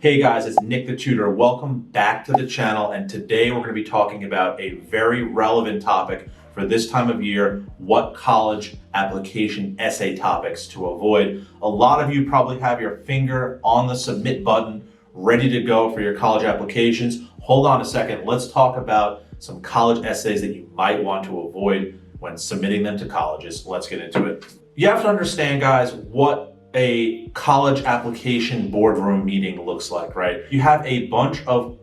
Hey guys, it's Nick the Tutor. Welcome back to the channel, and today we're going to be talking about a very relevant topic for this time of year: what college application essay topics to avoid. A lot of you probably have your finger on the submit button ready to go for your college applications. Hold on a second. Let's talk about some college essays that you might want to avoid when submitting them to colleges. Let's get into it. You have to understand, guys, what a college application boardroom meeting looks like, right? You have a bunch of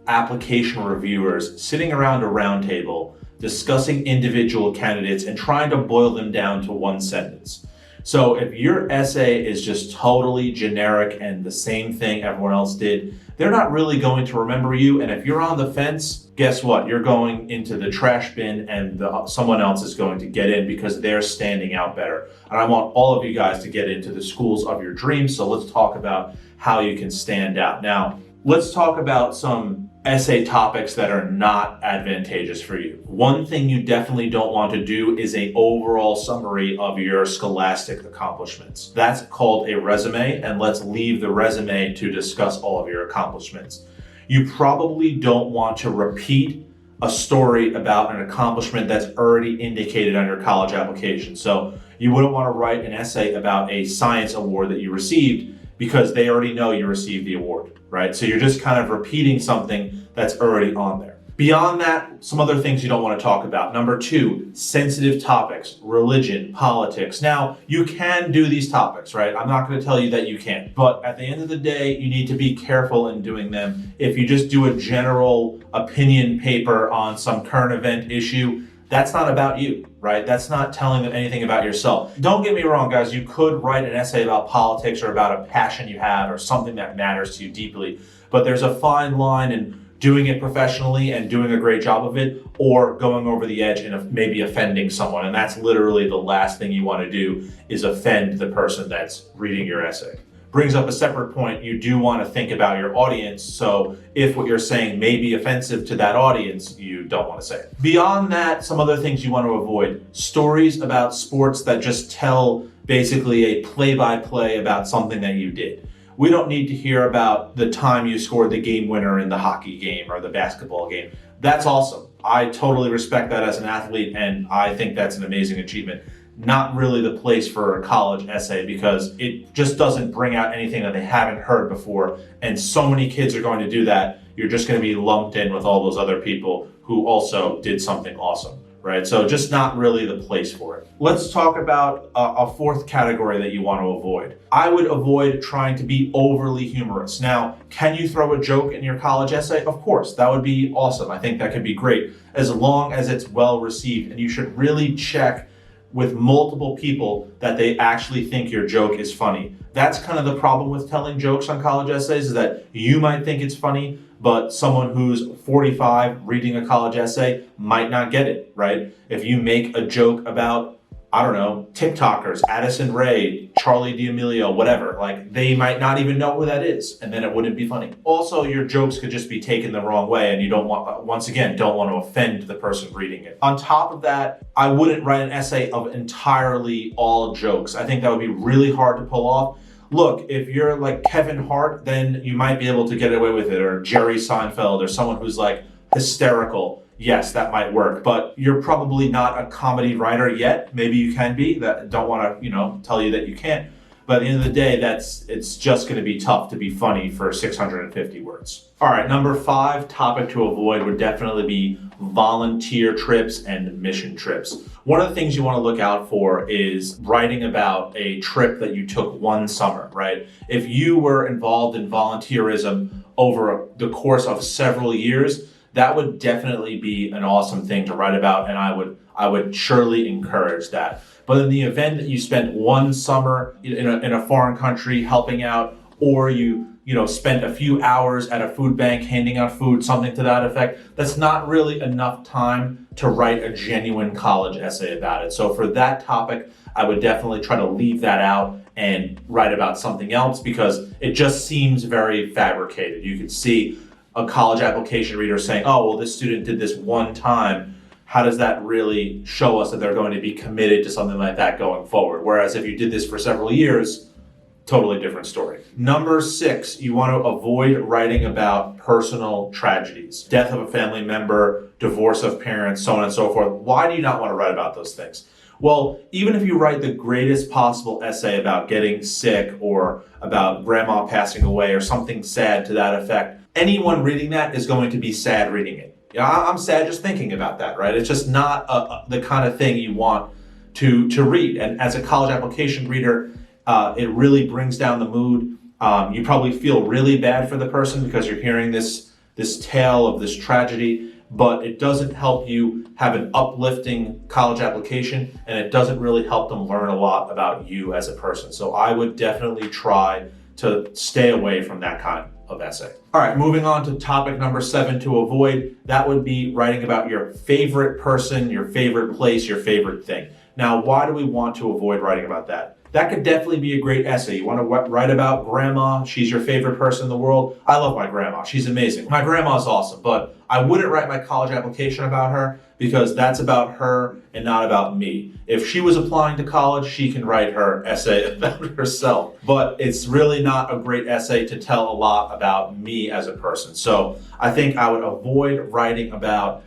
application reviewers sitting around a round table discussing individual candidates and trying to boil them down to one sentence. So if your essay is just totally generic and the same thing everyone else did, they're not really going to remember you. And if you're on the fence, guess what? You're going into the trash bin, and someone else is going to get in because they're standing out better. And I want all of you guys to get into the schools of your dreams. So let's talk about how you can stand out. Now, let's talk about some essay topics that are not advantageous for you. One thing you definitely don't want to do is an overall summary of your scholastic accomplishments. That's called a resume, and let's leave the resume to discuss all of your accomplishments. You probably don't want to repeat a story about an accomplishment that's already indicated on your college application. So you wouldn't want to write an essay about a science award that you received because they already know you received the award, right? So you're just kind of repeating something that's already on there. Beyond that, some other things you don't want to talk about. Number 2, sensitive topics, religion, politics. Now, you can do these topics, right? I'm not going to tell you that you can't, but at the end of the day, you need to be careful in doing them. If you just do a general opinion paper on some current event issue, that's not about you, right? That's not telling them anything about yourself. Don't get me wrong, guys. You could write an essay about politics or about a passion you have or something that matters to you deeply, but there's a fine line in doing it professionally and doing a great job of it, or going over the edge and maybe offending someone. And that's literally the last thing you want to do, is offend the person that's reading your essay. Brings up a separate point. You do want to think about your audience. So if what you're saying may be offensive to that audience, you don't want to say it. Beyond that, some other things you want to avoid: stories about sports that just tell basically a play-by-play about something that you did. We don't need to hear about the time you scored the game winner in the hockey game or the basketball game. That's awesome. I totally respect that as an athlete, and I think that's an amazing achievement. Not really the place for a college essay, because it just doesn't bring out anything that they haven't heard before. And so many kids are going to do that. You're just going to be lumped in with all those other people who also did something awesome, right? So just not really the place for it. Let's talk about a fourth category that you want to avoid. I would avoid trying to be overly humorous. Now, can you throw a joke in your college essay? Of course, that would be awesome. I think that could be great, as long as it's well received. And you should really check with multiple people that they actually think your joke is funny. That's kind of the problem with telling jokes on college essays, is that you might think it's funny, but someone who's 45 reading a college essay might not get it, right? If you make a joke about, I don't know, TikTokers, Addison Rae, Charlie D'Amelio, whatever, like they might not even know who that is, and then it wouldn't be funny. Also, your jokes could just be taken the wrong way, and you don't want, once again, don't want to offend the person reading it. On top of that, I wouldn't write an essay of entirely all jokes. I think that would be really hard to pull off. Look, if you're like Kevin Hart, then you might be able to get away with it, or Jerry Seinfeld, or someone who's like hysterical. Yes, that might work, but you're probably not a comedy writer yet. Maybe you can be. That don't want to, tell you that you can't. But at the end of the day, it's just going to be tough to be funny for 650 words. All right, number 5 topic to avoid would definitely be volunteer trips and mission trips. One of the things you want to look out for is writing about a trip that you took one summer, right? If you were involved in volunteerism over the course of several years, that would definitely be an awesome thing to write about, and I would surely encourage that. But in the event that you spent one summer in a foreign country helping out, or you spent a few hours at a food bank handing out food, something to that effect, that's not really enough time to write a genuine college essay about it. So for that topic, I would definitely try to leave that out and write about something else, because it just seems very fabricated. You could see a college application reader saying, oh, well, this student did this one time. How does that really show us that they're going to be committed to something like that going forward? Whereas if you did this for several years, totally different story. Number 6, you want to avoid writing about personal tragedies, death of a family member, divorce of parents, so on and so forth. Why do you not want to write about those things? Well, even if you write the greatest possible essay about getting sick or about grandma passing away or something sad to that effect, anyone reading that is going to be sad reading it. I'm sad just thinking about that, right? It's just not the kind of thing you want to read. And as a college application reader, it really brings down the mood. You probably feel really bad for the person because you're hearing this tale of this tragedy, but it doesn't help you have an uplifting college application, and it doesn't really help them learn a lot about you as a person. So I would definitely try to stay away from that kind of essay. All right, moving on to topic number 7 to avoid. That would be writing about your favorite person, your favorite place, your favorite thing. Now, why do we want to avoid writing about that? That could definitely be a great essay. You want to write about grandma. She's your favorite person in the world. I love my grandma. She's amazing. My grandma is awesome, but I wouldn't write my college application about her because that's about her and not about me. If she was applying to college, she can write her essay about herself, but it's really not a great essay to tell a lot about me as a person. So I think I would avoid writing about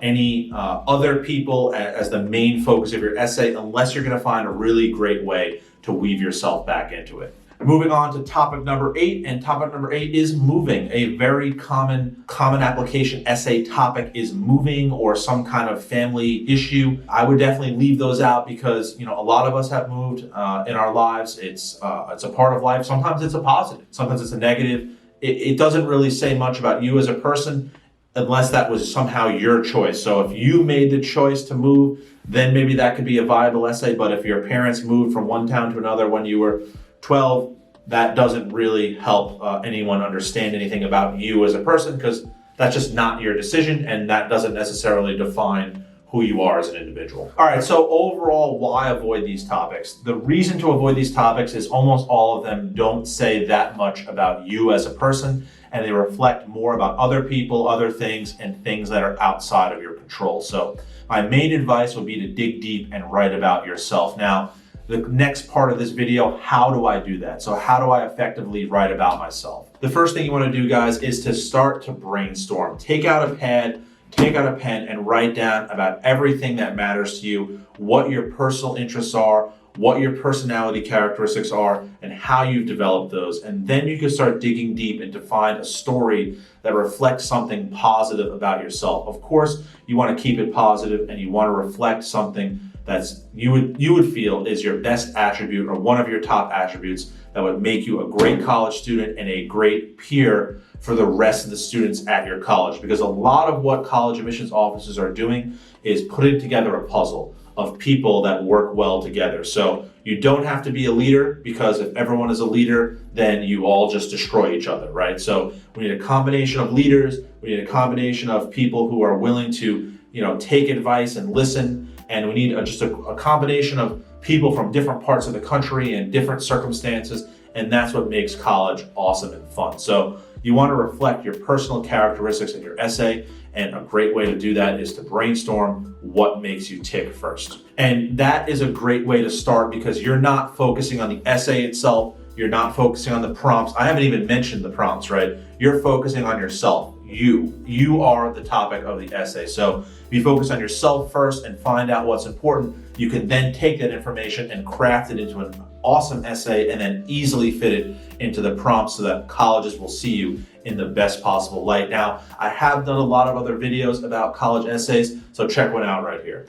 any other people as the main focus of your essay, unless you're going to find a really great way to weave yourself back into it. Moving on to topic number 8, and topic number 8 is moving. A very common application essay topic is moving or some kind of family issue. I would definitely leave those out because a lot of us have moved in our lives. It's a part of life. Sometimes it's a positive, sometimes it's a negative. It doesn't really say much about you as a person, unless that was somehow your choice. So if you made the choice to move, then maybe that could be a viable essay. But if your parents moved from one town to another when you were 12, that doesn't really help anyone understand anything about you as a person, because that's just not your decision, and that doesn't necessarily define who you are as an individual. All right, so overall, why avoid these topics? The reason to avoid these topics is almost all of them don't say that much about you as a person, and they reflect more about other people, other things, and things that are outside of your control. So my main advice would be to dig deep and write about yourself. Now, the next part of this video, how do I do that? So how do I effectively write about myself? The first thing you want to do, guys, is to start to brainstorm. Take out a pad, take out a pen, and write down about everything that matters to you, what your personal interests are, what your personality characteristics are, and how you've developed those. And then you can start digging deep and to find a story that reflects something positive about yourself. Of course, you want to keep it positive, and you want to reflect something that's you would feel is your best attribute or one of your top attributes that would make you a great college student and a great peer for the rest of the students at your college. Because a lot of what college admissions officers are doing is putting together a puzzle of people that work well together. So you don't have to be a leader, because if everyone is a leader, then you all just destroy each other, right? So we need a combination of leaders. We need a combination of people who are willing to, take advice and listen. And we need just a combination of people from different parts of the country and different circumstances. And that's what makes college awesome and fun. So you want to reflect your personal characteristics in your essay. And a great way to do that is to brainstorm what makes you tick first. And that is a great way to start, because you're not focusing on the essay itself. You're not focusing on the prompts. I haven't even mentioned the prompts, right? You're focusing on yourself. You are the topic of the essay. So if you focus on yourself first and find out what's important, you can then take that information and craft it into an awesome essay and then easily fit it into the prompts so that colleges will see you in the best possible light. Now, I have done a lot of other videos about college essays, so check one out right here.